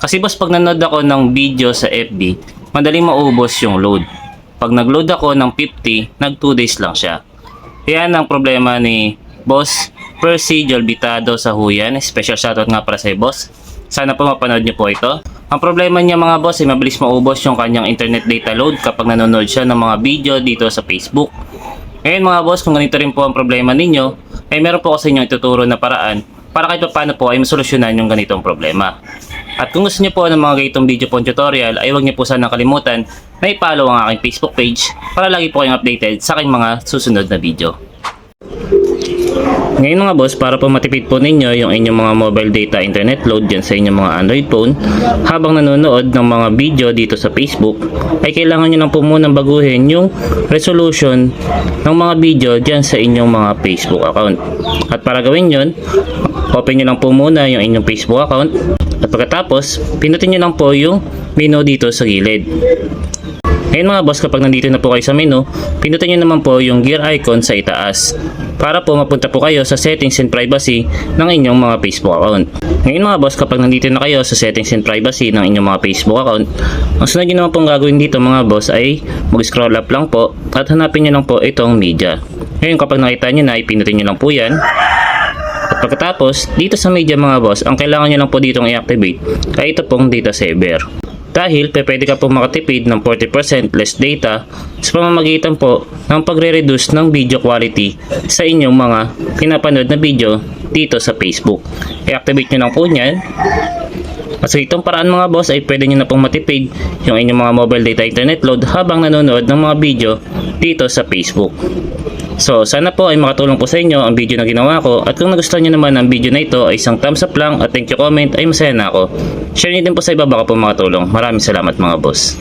Kasi boss, pag nanood ako ng video sa FB, madaling maubos yung load. Pag nag-load ako ng 50, nag 2 days lang siya. Yan ang problema ni Boss Percy Jolbitado sa Huyan. Special shoutout nga para sa boss. Sana po mapanood niyo po ito. Ang problema niya mga boss ay mabilis maubos yung kanyang internet data load kapag nanonood siya ng mga video dito sa Facebook. Ngayon mga boss, kung ganito rin po ang problema ninyo, ay meron po ako sa inyo ituturo na paraan para kahit paano po ay masolusyonan yung ganitong problema. At kung gusto niyo po ng mga ganitong video po tutorial, ay huwag niyo po sanang kalimutan na i-follow ang aking Facebook page para lagi po kayong updated sa aking mga susunod na video. Ngayon mga boss, para po matipid po ninyo yung inyong mga mobile data internet load dyan sa inyong mga Android phone habang nanonood ng mga video dito sa Facebook, ay kailangan nyo lang po munang baguhin yung resolution ng mga video dyan sa inyong mga Facebook account. At para gawin yon, open nyo lang po muna yung inyong Facebook account at pagkatapos, pinutin nyo lang po yung menu dito sa gilid. Ngayon mga boss, kapag nandito na po kayo sa menu, pinutin nyo naman po yung gear icon sa itaas para po mapunta po kayo sa settings and privacy ng inyong mga Facebook account. Ngayon mga boss, kapag nandito na kayo sa settings and privacy ng inyong mga Facebook account, ang sunod nyo naman pong gagawin dito mga boss ay mag-scroll up lang po at hanapin nyo lang po itong media. Ngayon kapag nakita nyo na, ipinutin nyo lang po yan. At pagkatapos, dito sa media mga boss, ang kailangan nyo lang po ditong i-activate ay ito pong data saver. Dahil pwede ka po makatipid ng 40% less data sa pamamagitan po ng pagre-reduce ng video quality sa inyong mga pinapanood na video dito sa Facebook. I-activate nyo lang po yan. At sa itong paraan mga boss ay pwede nyo na pong matipid yung inyong mga mobile data internet load habang nanonood ng mga video dito sa Facebook. So sana po ay makatulong po sa inyo ang video na ginawa ko, at kung nagustuhan nyo naman ang video na ito ay isang thumbs up lang at thank you comment, ay masaya na ako. Share nyo din po sa iba, baka po makatulong. Maraming salamat mga boss.